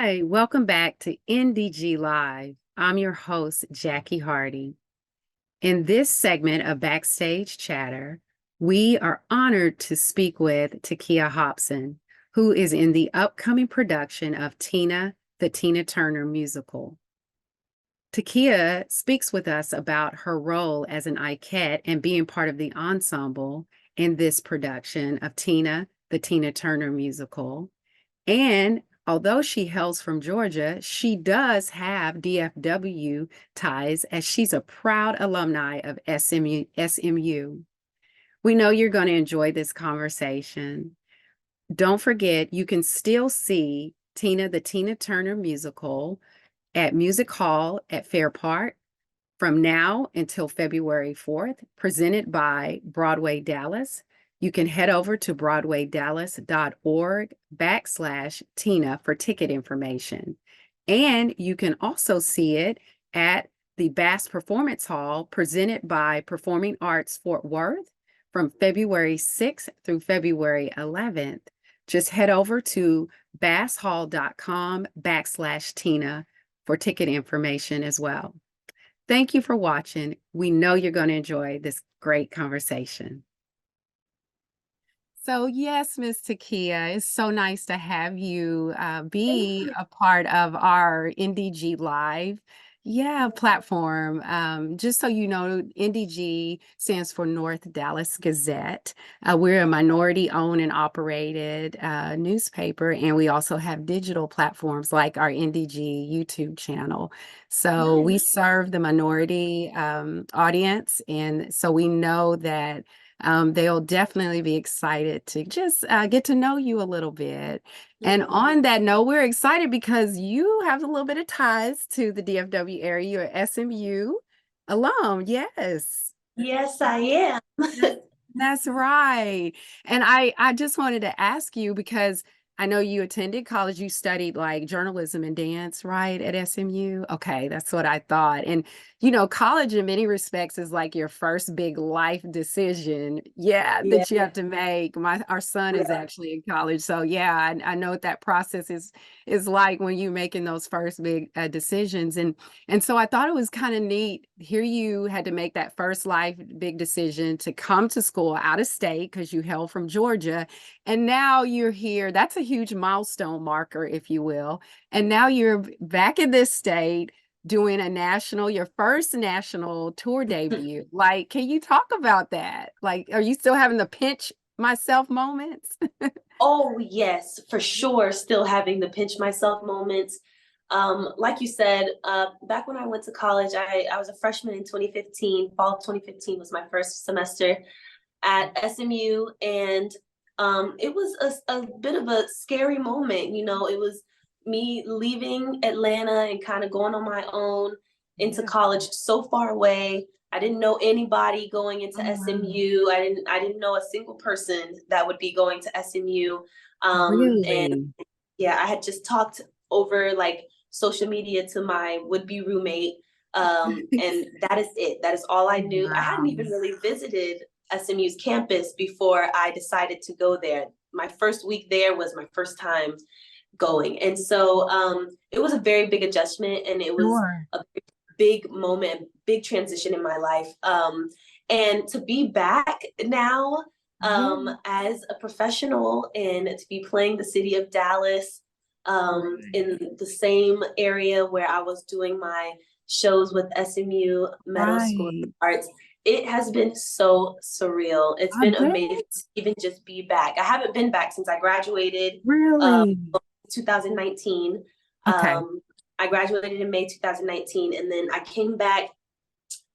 Hi, welcome back to NDG Live. I'm your host, Jackie Hardy. In this segment of Backstage Chatter, we are honored to speak with Takia Hopson, who is in the upcoming production of Tina, the Tina Turner musical. Takia speaks with us about her role as an Ikette and being part of the ensemble in this production of Tina, the Tina Turner musical. And although she hails from Georgia, she does have DFW ties as she's a proud alumni of SMU. We know you're going to enjoy this conversation. Don't forget, you can still see Tina, the Tina Turner musical at Music Hall at Fair Park from now until February 4th, presented by Broadway Dallas. You can head over to broadwaydallas.org/Tina for ticket information. And you can also see it at the Bass Performance Hall presented by Performing Arts Fort Worth from February 6th through February 11th. Just head over to basshall.com/Tina for ticket information as well. Thank you for watching. We know you're going to enjoy this great conversation. So yes, Miss Takia, it's so nice to have you be a part of our NDG Live platform. Just so you know, NDG stands for North Dallas Gazette. We're a minority-owned and operated newspaper, and we also have digital platforms like our NDG YouTube channel. So we serve the minority audience, and so we know that they'll definitely be excited to just get to know you a little bit. And on that note, we're excited because you have a little bit of ties to the DFW area. You're an SMU alum. Yes. Yes, I am. That's right. And I just wanted to ask you because I know you attended college, you studied like journalism and dance, right, at SMU? Okay, that's what I thought. And college in many respects is like your first big life decision, that you have to make. Our son is actually in college, so I know what that process is like when you're making those first big decisions. And so I thought it was kind of neat. Here you had to make that first life big decision to come to school out of state because you hail from Georgia. And now you're here. That's a huge milestone marker, if you will. And now you're back in this state doing your first national tour debut. Like, can you talk about that? Like, are you still having the pinch myself moments? Oh, yes, for sure. Still having the pinch myself moments. Like you said, back when I went to college, I was a freshman in 2015. Fall of 2015 was my first semester at SMU. And it was a bit of a scary moment. It was me leaving Atlanta and kind of going on my own into college so far away. I didn't know anybody going into SMU. I didn't know a single person that would be going to SMU. Really? And yeah, I had just talked over like social media to my would-be roommate. And that is it. That is all I knew. Wow. I hadn't even really visited SMU's campus before I decided to go there. My first week there was my first time going. And so it was a very big adjustment, and it was a big moment, big transition in my life. And to be back now as a professional and to be playing the city of Dallas in the same area where I was doing my shows with SMU Middle School of Arts, it has been so surreal. It's been amazing to even just be back. I haven't been back since I graduated. Really? 2019. Okay. I graduated in May 2019, and then I came back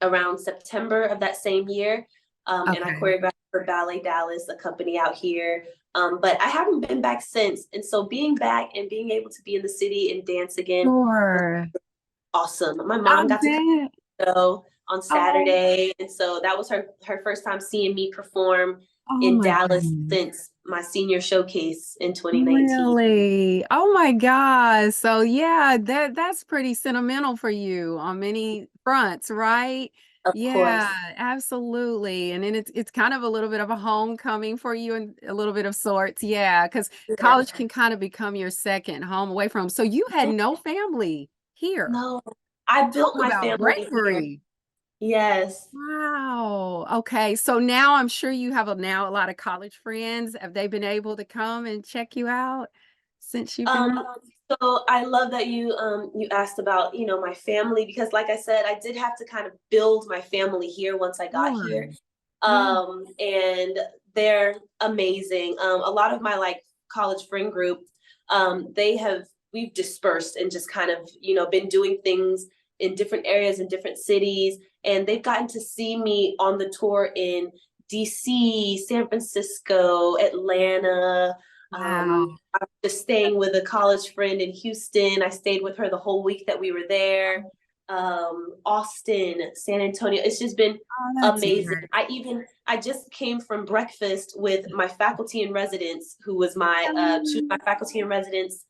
around September of that same year, and I choreographed for Ballet Dallas, a company out here. But I haven't been back since. And so being back and being able to be in the city and dance again was awesome. My mom got to come to the show on Saturday, and so that was her first time seeing me perform in Dallas since my senior showcase in 2019. Really? Oh my gosh. So that's pretty sentimental for you on many fronts, right? Of Yeah, course. absolutely. And then it's kind of a little bit of a homecoming for you and a little bit of sorts. Yeah, because Yeah. college can kind of become your second home away from. So you had no family here. No, I Talk built my about family here. bravery. Yes. Wow. Okay. So now I'm sure you have now a lot of college friends. Have they been able to come and check you out since you've been? Um, so I love that you asked about, my family because like I said, I did have to kind of build my family here once I got Sure. here. Yeah. And they're amazing. A lot of my like college friend group, we've dispersed and just kind of, been doing things in different areas in different cities. And they've gotten to see me on the tour in DC, San Francisco, Atlanta. Wow. Just staying with a college friend in Houston. I stayed with her the whole week that we were there. Austin, San Antonio. It's just been Oh, that's amazing. great. I just came from breakfast with my faculty in residence, who was she was my faculty in residence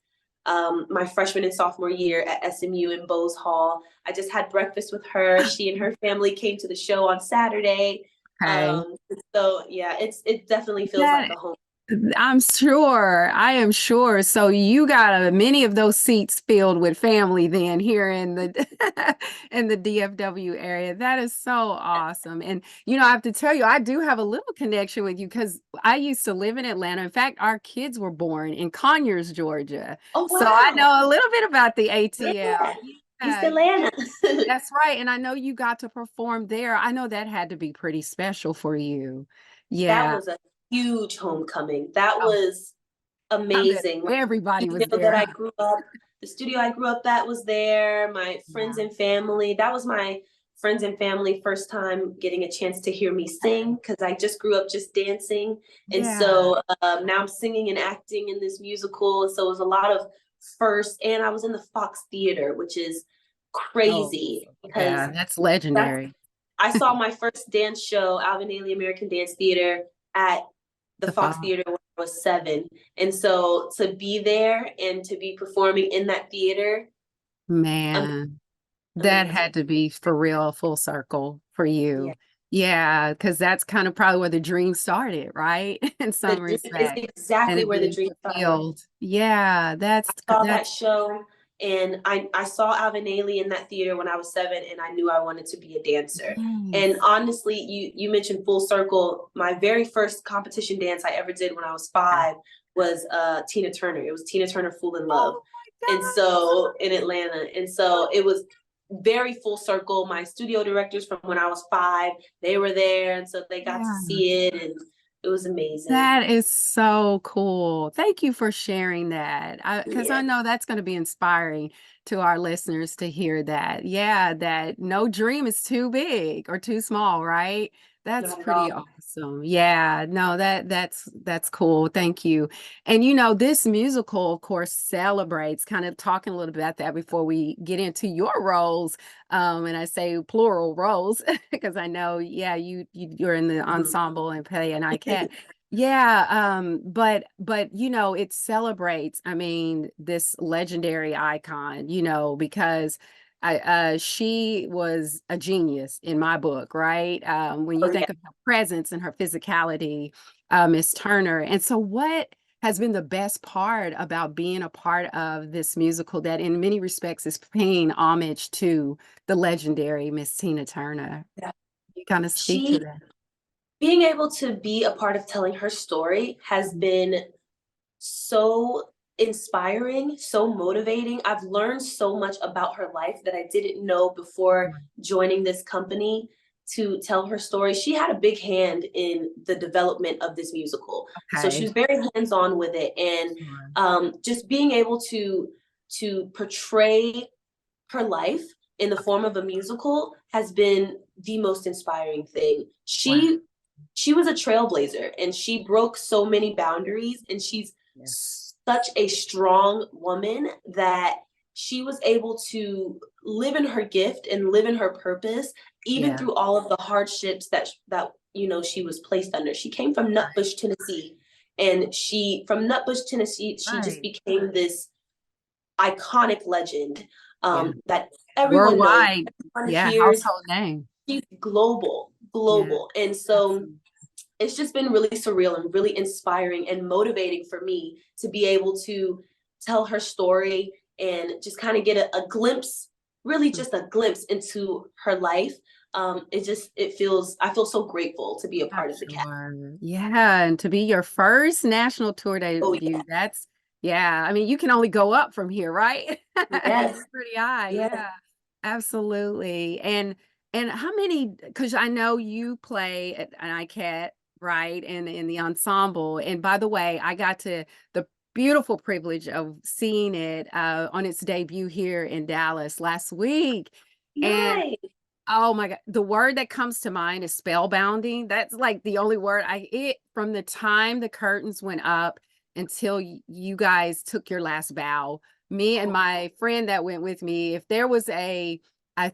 my freshman and sophomore year at SMU in Bose Hall. I just had breakfast with her. She and her family came to the show on Saturday. Okay. So yeah, it definitely feels like That a home. I'm sure. I am sure. So you got many of those seats filled with family then here in the in the DFW area. That is so awesome. And I have to tell you, I do have a little connection with you because I used to live in Atlanta. In fact, our kids were born in Conyers, Georgia. Oh So I wow. know a little bit about the ATL. Yeah. East Yeah, Atlanta. that's right. And I know you got to perform there. I know that had to be pretty special for you. That Yeah. was a huge homecoming. That Oh, was I bet amazing. My everybody was studio that there, I huh? grew up, the studio I grew up at was there. My friends Yeah. and family. That was my friends and family first time getting a chance to hear me sing because I just grew up just dancing. And Yeah. so now I'm singing and acting in this musical. So it was a lot of first, and I was in the Fox Theater, which is Oh, crazy because yeah, that's that's legendary. I saw my first dance show, Alvin Ailey American Dance Theater, at the The Fox fall. Theater when I was 7. And so to be there and to be performing in that theater, Man, that amazing. had to be for real full circle for Yeah. you. Yeah, because that's kind of probably where the dream started, right? In some It's respect. And exactly it where the being dream started. fulfilled. Yeah, I saw that that's show and I saw Alvin Ailey in that theater when I was 7 and I knew I wanted to be a dancer. And nice. honestly, you mentioned full circle. My very first competition dance I ever did when I was 5 was Tina Turner. It was Tina Turner Fool in Love. Oh And my so in Atlanta. And so it was very full circle. My studio directors from when I was 5, they were there. And so they got to God. see it and it was amazing. That is so cool. Thank you for sharing that. Because I Yeah, know that's going to be inspiring to our listeners to hear that. Yeah, that no dream is too big or too small, right? That's not at all. pretty awesome. Yeah, no, that's cool. Thank you. And this musical, of course, celebrates kind of talking a little bit about that before we get into your roles. And I say plural roles because I know, yeah, you're in the ensemble and play an Ikette. Yeah, but it celebrates, I mean, this legendary icon, because she was a genius in my book, right? When you Oh, yeah. think of her presence and her physicality, Miss Turner. And so what has been the best part about being a part of this musical that in many respects is paying homage to the legendary Miss Tina Turner? Yeah. You kind of speak to She that. being able to be a part of telling her story has been so inspiring, so motivating. I've learned so much about her life that I didn't know before joining this company to tell her story. She had a big hand in the development of this musical. So she Okay. was very hands-on with it. And Sure. just being able to portray her life in the form of a musical has been the most inspiring thing. Wow. She was a trailblazer and she broke so many boundaries and she's Yeah. such a strong woman that she was able to live in her gift and live in her purpose even Yeah. through all of the hardships that she was placed under. She came from Nutbush, Tennessee, and she from Nutbush, Tennessee, she just Right. became this iconic legend Yeah. that everyone knows, Worldwide. everyone Yeah. hears. Household name. she's global. Yeah, And so absolutely. it's just been really surreal and really inspiring and motivating for me to be able to tell her story and just kind of get a glimpse, really just a glimpse into her life. I feel so grateful to be a I'm part of the cast. sure. Yeah, and to be your first national tour Oh debut, yeah, that's yeah. I mean, you can only go up from here, right? yes, You're pretty high. yes. Yeah, absolutely. And how many? Because I know you play at an Ikette, right? And in the ensemble. And by the way, I got to the beautiful privilege of seeing it on its debut here in Dallas last week. And Nice. oh my God. The word that comes to mind is spellbounding. That's like the only word from the time the curtains went up until you guys took your last bow. Me and Oh, my friend that went with me, if there was I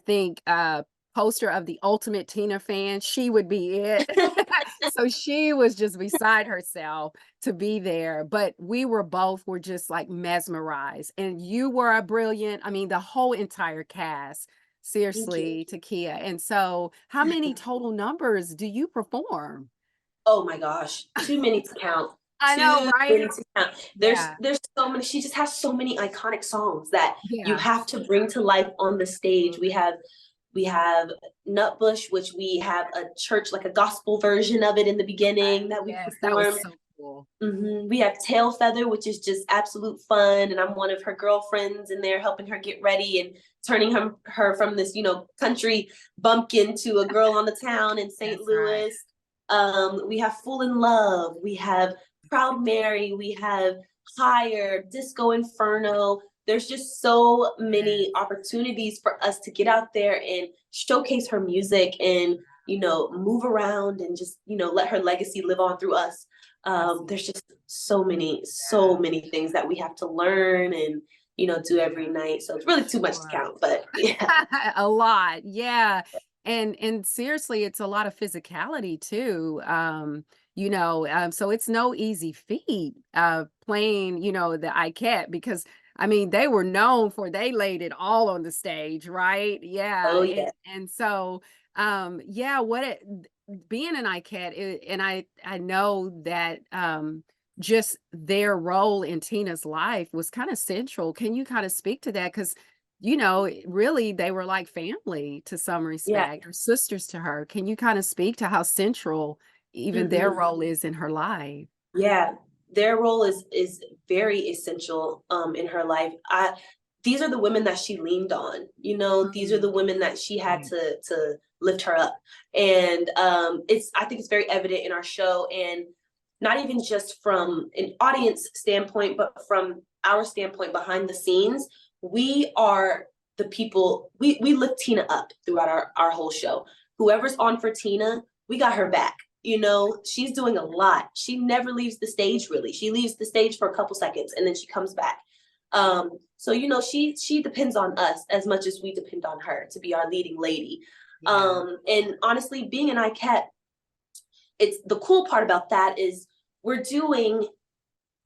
think, poster of the ultimate Tina fan, she would be it. So she was just beside herself to be there. But we were just like mesmerized. And you were a brilliant, I mean, the whole entire cast. thank you. Seriously, Takia. And so, how many total numbers do you perform? Oh my gosh, too many to count. I know, Too many right? to count. Yeah, There's so many. She just has so many iconic songs that you yeah. have to bring to life on the stage. We have Nutbush, which we have a church, like a gospel version of it in the beginning that we Yes, that was perform. so cool. We have Tail Feather, which is just absolute fun, and I'm one of her girlfriends in there helping her get ready and turning her from this, country bumpkin to a girl on the town in St. That's right. Louis. We have Full in Love, we have Proud Mary, we have Higher, Disco Inferno. There's just so Yes, many opportunities for us to get out there and showcase her music and move around and just let her legacy live on through us. absolutely. There's just so many, Yeah, so many things that we have to learn and do every night. So it's really too much to sure. count, but yeah. A lot. Yeah. And seriously, it's a lot of physicality too. So it's no easy feat playing, the Ikette because I mean they were known for they laid it all on the stage, right? Yeah. Oh And yeah. and so yeah, being an Ikette and I know that just their role in Tina's life was kind of central. Can you kind of speak to that? Because really they were like family to some Yeah. respect or sisters to her. Can you kind of speak to how central even their hmm role is in her life? Yeah. Their role is very essential in her life. These are the women that she leaned on. These are Mhm. the women that she had Right. to lift her up. And I think it's very evident in our show, and not even just from an audience standpoint, but from our standpoint behind the scenes. We are the people, we lift Tina up throughout our whole show. Whoever's on for Tina, we got her back. She's doing a lot. She never leaves the stage, really. She leaves the stage for a couple seconds and then she comes back. So she depends on us as much as we depend on her to be our leading lady. Yeah. And honestly, being an ICAT, it's the cool part about that is we're doing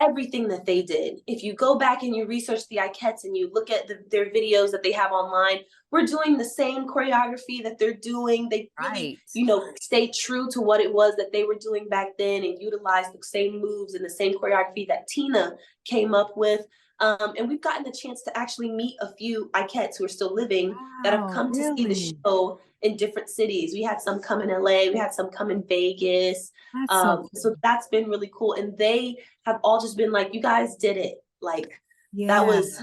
everything that they did. If you go back and you research the Ikettes and you look at their videos that they have online, we're doing the same choreography that they're doing. They really, Right. stay true to what it was that they were doing back then and utilize the same moves and the same choreography that Tina came up with. And we've gotten the chance to actually meet a few Ikettes who are still living that have Wow, come to see the really? show in different cities. We had some come in LA, we had some come in Vegas. That's so So cool. that's been really cool. And they have all just been like, you guys did it. Like that Yeah. was,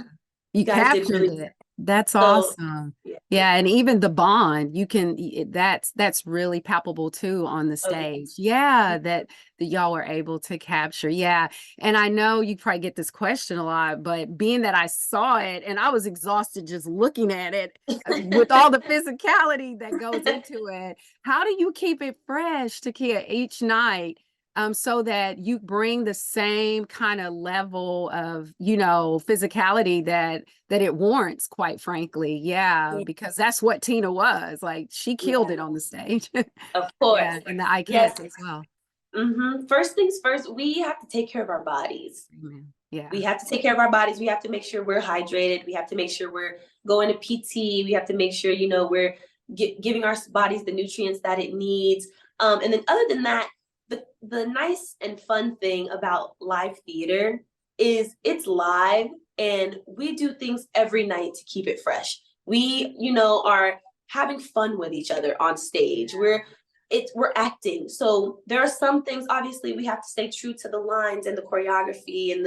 you You guys did captured really it. That's so. awesome. Yeah. Yeah, and even the bond, that's really palpable too on the Oh stage. yeah. Yeah, that y'all were able to capture. Yeah. And I know you probably get this question a lot, but being that I saw it and I was exhausted just looking at it with all the physicality that goes into it, how do you keep it fresh, Takia, each night? So that you bring the same kind of level of, physicality that it warrants, quite frankly. Yeah, Yeah. because that's what Tina was. Like she killed Yeah. it on the stage. Of course. Yeah, and the Yes. ICANNs as well. First things first, we have to take care of our bodies. Amen. Yeah. We have to take care of our bodies. We have to make sure we're hydrated. We have to make sure we're going to PT. We have to make sure, we're giving our bodies the nutrients that it needs. And then other than that, the nice and fun thing about live theater is it's live and we do things every night to keep it fresh. We, are having fun with each other on stage. We're acting. So there are some things, obviously, we have to stay true to the lines and the choreography and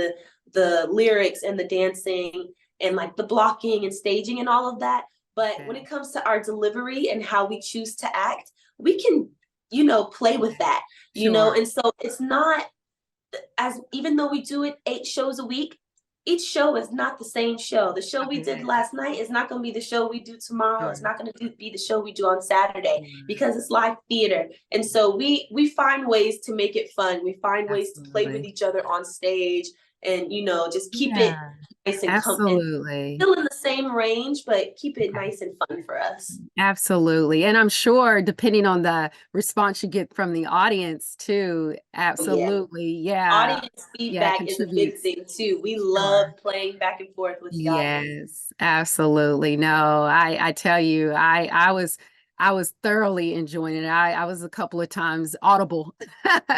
the lyrics and the dancing and like the blocking and staging and all of that. But when it comes to our delivery and how we choose to act, we can, play with that, and so it's not even though we do it 8 shows a week, each show is not the same show. The show we did last night is not going to be the show we do tomorrow. It's not going to be the show we do on Saturday because it's live theater. And so we find ways to make it fun. We find ways to play with each other on stage and, just keep it nice and absolutely still in the same range, but keep it nice and fun for us. Absolutely. And I'm sure depending on the response you get from the audience too, absolutely. Yeah. Audience feedback is a big thing too. We love playing back and forth with the audience. Yes, absolutely. No, I tell you, I was thoroughly enjoying it. I was a couple of times audible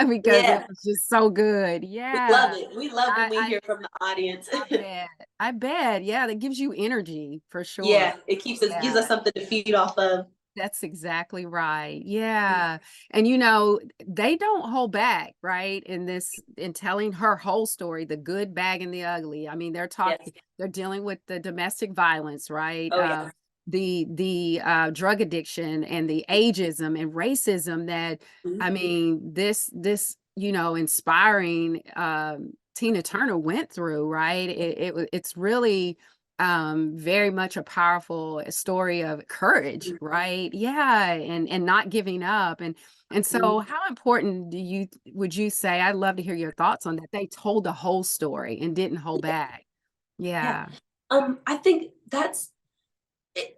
because it was just so good. Yeah. We love it. We love when we hear from the audience. I bet. Yeah, that gives you energy for sure. Yeah, it gives us something to feed off of. That's exactly right. Yeah. And they don't hold back, right? In telling her whole story, the good, bad, and the ugly. I mean, they're dealing with the domestic violence, right? The drug addiction and the ageism and racism that, I mean, this inspiring Tina Turner went through, right? It's really very much a powerful story of courage, right? Yeah, and not giving up. And so how important would you say, I'd love to hear your thoughts on that, they told the whole story and didn't hold back? Yeah. I think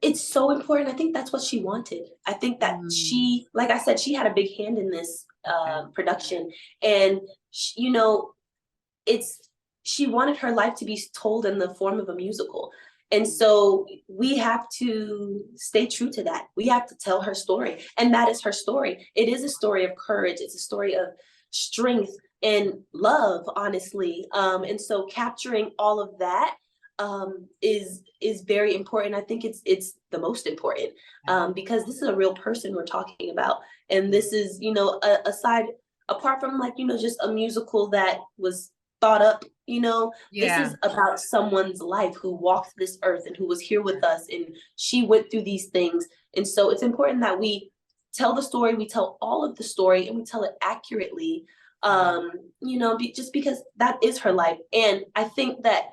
it's so important. I think that's what she wanted. I think that she, like I said, she had a big hand in this production, and she wanted her life to be told in the form of a musical. And so we have to stay true to that. We have to tell her story. And that is her story. It is a story of courage. It's a story of strength and love, honestly. And so capturing all of that is very important. I think it's the most important because this is a real person we're talking about. And this is, apart from just a musical that was thought up, this is about someone's life who walked this earth and who was here with us, and she went through these things. And so it's important that we tell the story, we tell all of the story, and we tell it accurately, just because that is her life. And I think that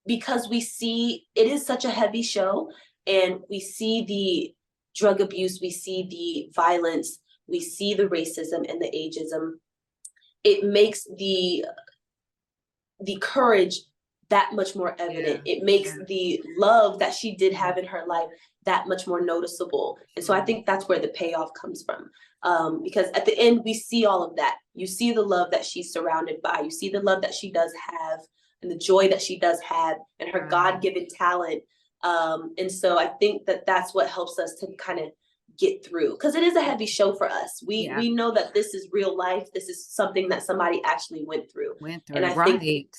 because we see it is such a heavy show, and we see the drug abuse, we see the violence, we see the racism and the ageism, it makes the courage that much more evident. It makes the love that she did have in her life that much more noticeable. And so I think that's where the payoff comes from. Because at the end, we see all of that. You see the love that she's surrounded by. You see the love that she does have and the joy that she does have and her God-given talent. And so I think that that's what helps us to kind of get through, because it is a heavy show for us. We know that this is real life. This is something that somebody actually went through. And I think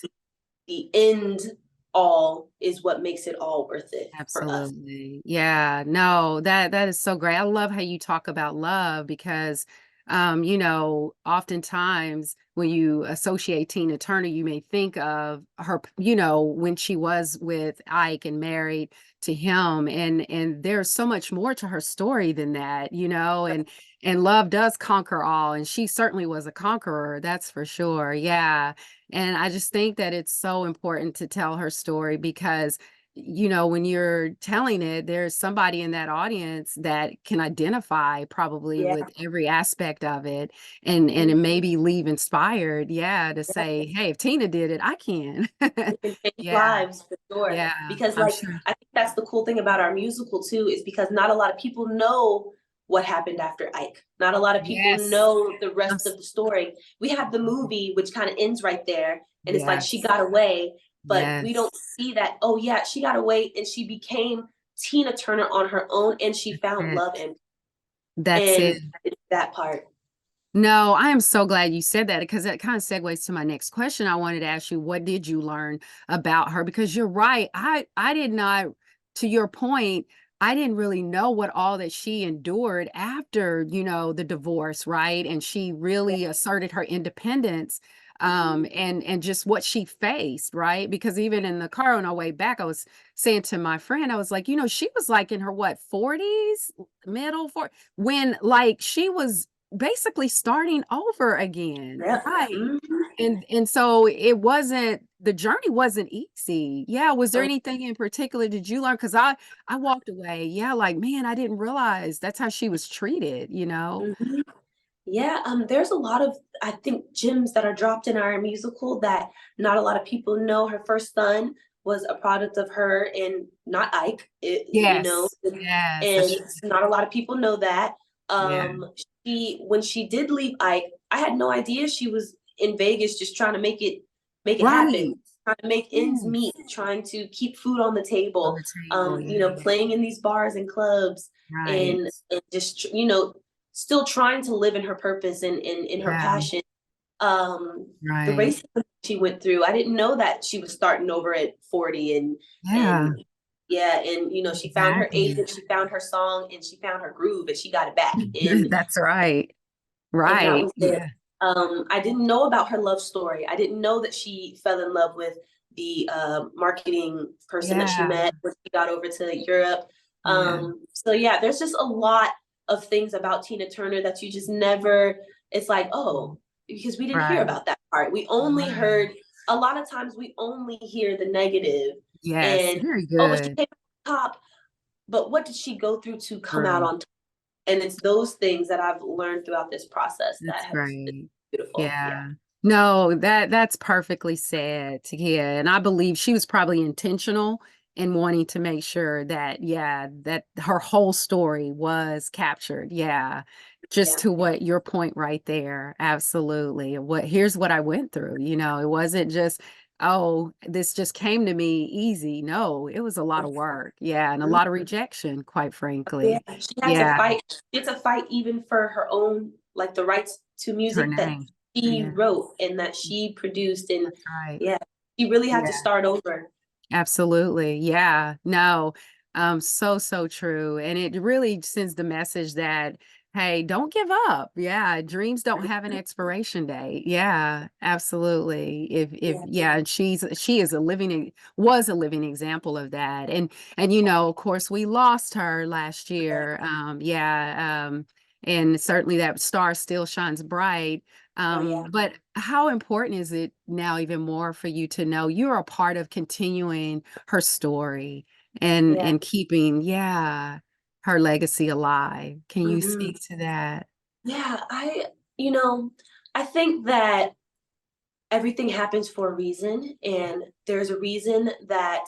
the end all is what makes it all worth it. Absolutely. For us. Yeah, no, that is so great. I love how you talk about love because oftentimes when you associate Tina Turner, you may think of her, when she was with Ike and married to him, and there's so much more to her story than that, and love does conquer all, and she certainly was a conqueror, that's for sure. Yeah. And I just think that it's so important to tell her story because when you're telling it, there's somebody in that audience that can identify probably with every aspect of it and maybe leave inspired, to say, hey, if Tina did it, I can. Lives for sure. Yeah, because I think that's the cool thing about our musical too, is because not a lot of people know what happened after Ike. Not a lot of people know the rest of the story. We have the movie, which kind of ends right there. And it's like she got away. But we don't see that, she got away and she became Tina Turner on her own, and she That's found it. love in That's it. and it's that part. No, I am so glad you said that because that kind of segues to my next question. I wanted to ask you, what did you learn about her? Because you're right. I did not, to your point, I didn't really know what all that she endured after, the divorce, right? And she Yeah. really asserted her independence, and just what she faced, right? Because even in the car on our way back, I was saying to my friend, I was like, she was like in her what, 40s, middle 40s, when like she was basically starting over again, Yeah. right? Mhm. And so the journey wasn't easy. Yeah, was there Oh, anything in particular did you learn? Because I walked away, yeah, like, man, I didn't realize that's how she was treated. mhm. Yeah, there's a lot of, I think, gems that are dropped in our musical that not a lot of people know. Her first son was a product of her and not Ike, Yes, yes, and that's not a lot of people know that. yeah, When she did leave Ike, I had no idea she was in Vegas just trying to make it happen, right. trying to make ends meet, Yes. trying to keep food on the On table, the table, yeah, playing in these bars and clubs right, and just, still trying to live in her purpose and in her yeah, passion. The right, racism she went through, I didn't know that she was starting over at 40 yeah, and yeah, and she found her exactly. agent, she found her song, and she found her groove, and she got it back. That's right, And that right, was it. yeah, I didn't know about her love story. I didn't know that she fell in love with the marketing person that she yeah, met when she got over to Europe. yeah, So yeah, there's just a lot of things about Tina Turner that you just never, it's like, oh, because we didn't hear right, about that part. We only right. heard, a lot of times we only hear the negative Yes, and, very oh, she good. came on top, but what did she go through to come out True. on top? And it's those things that I've learned throughout this process that That's have been great. beautiful. Yeah. Yeah. No, that's perfectly said, Takia. And I believe she was probably intentional in wanting to make sure that, yeah, that her whole story was captured. Yeah. Just Yeah. to what your point right there. Absolutely. Here's what I went through. It wasn't just, oh, this just came to me easy. No, it was a lot of work. Yeah. And a Mhm. lot of rejection, quite Yeah. frankly. She had to Yeah. fight. She had to fight even for her own, like the rights to Her music that name. she Yeah. wrote and that she produced. And That's right. yeah, she really had to Yeah, start over. absolutely. Yeah. No, so, so true. And it really sends the message that, hey, don't give up. Yeah. Dreams don't have an expiration date. Yeah, absolutely. Yeah. Yeah, and she is was a living example of that. And of course we lost her last year. Yeah. And certainly that star still shines bright. Oh yeah. But how important is it now even more for you to know you're a part of continuing her story and Yeah. and keeping, yeah, her legacy alive? Can you Hmm. speak to that? Yeah. You know, I think that everything happens for a reason. And there's a reason that,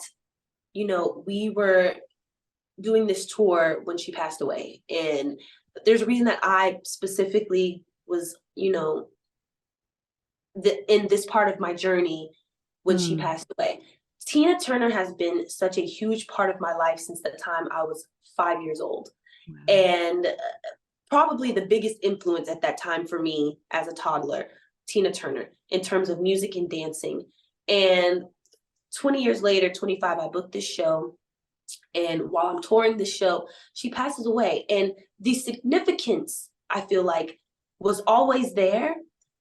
we were doing this tour when she passed away. And there's a reason that I specifically was, in this part of my journey when she Mm, passed away. Tina Turner has been such a huge part of my life since the time I was 5 years old. wow. And probably the biggest influence at that time for me as a toddler, Tina Turner, in terms of music and dancing. And 20 years later, 25, I booked this show. And while I'm touring the show, she passes away. And the significance, I feel like, was always there.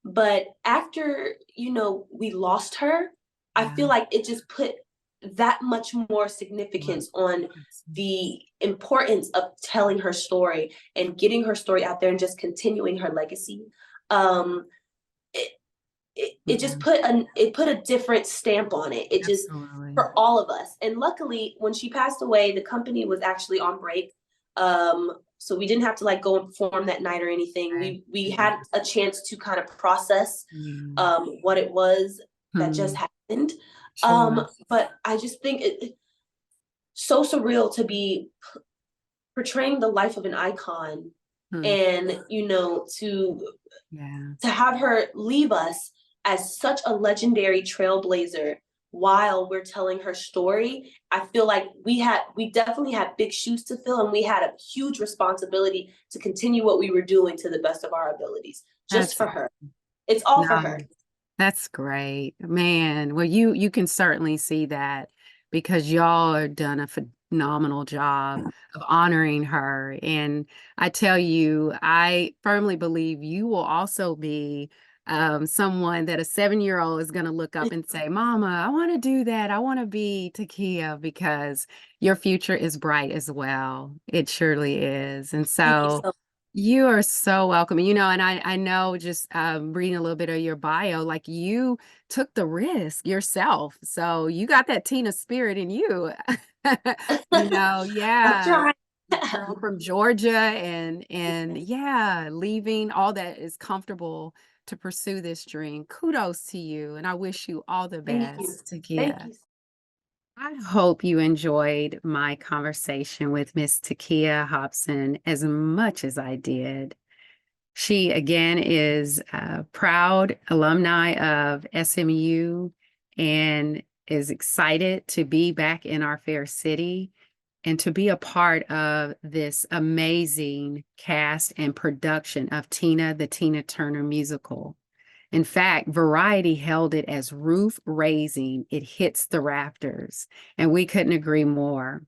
But after, we lost her, I Yeah. feel like it just put that much more Wow. significance on That's the importance of telling her story and getting her story out there and just continuing her legacy. Um, it, it yeah, just put a different stamp on it. It just, absolutely. for all of us. And luckily, when she passed away, the company was actually on break. So we didn't have to like go and perform that night or anything. Right. We Yeah. had a chance to kind of process Yeah. what it was that just Hmm. happened. Sure. But I just think it's so surreal to be portraying the life of an icon Hmm. and Yeah. to have her leave us as such a legendary trailblazer while we're telling her story. I feel like we definitely had big shoes to fill, and we had a huge responsibility to continue what we were doing to the best of our abilities, just That's for her. It's all for no, her. that's great, man. Well, you can certainly see that because y'all are done a phenomenal job of honoring her. And I tell you, I firmly believe you will also be someone that a 7-year-old is going to look up and say, "Mama, I want to do that. I want to be Takia," because your future is bright as well. It surely is. And Thank you so so you are so welcome. You know, and I know just reading a little bit of your bio, like you took the risk yourself. So you got that Tina spirit in you. You much. know, I'm yeah. trying. Girl from Georgia and yeah, leaving all that is comfortable to pursue this dream. Kudos to you, and I wish you all the Thank you. best, Thank Takia. you. I hope you enjoyed my conversation with Miss Takia Hopson as much as I did. She again is a proud alumni of SMU and is excited to be back in our fair city and to be a part of this amazing cast and production of Tina, the Tina Turner musical. In fact, Variety held it as roof raising. It hits the rafters, and we couldn't agree more.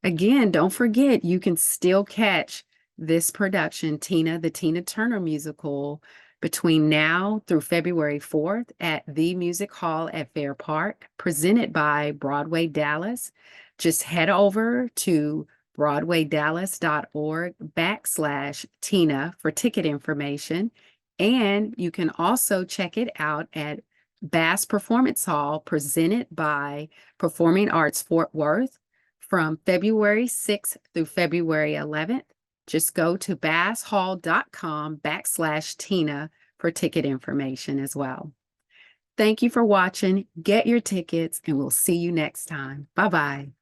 Again, don't forget, you can still catch this production, Tina, the Tina Turner musical, between now through February 4th at the Music Hall at Fair Park, presented by Broadway Dallas. Just head over to broadwaydallas.org/Tina for ticket information. And you can also check it out at Bass Performance Hall, presented by Performing Arts Fort Worth from February 6th through February 11th. Just go to basshall.com/Tina for ticket information as well. Thank you for watching. Get your tickets, and we'll see you next time. Bye-bye.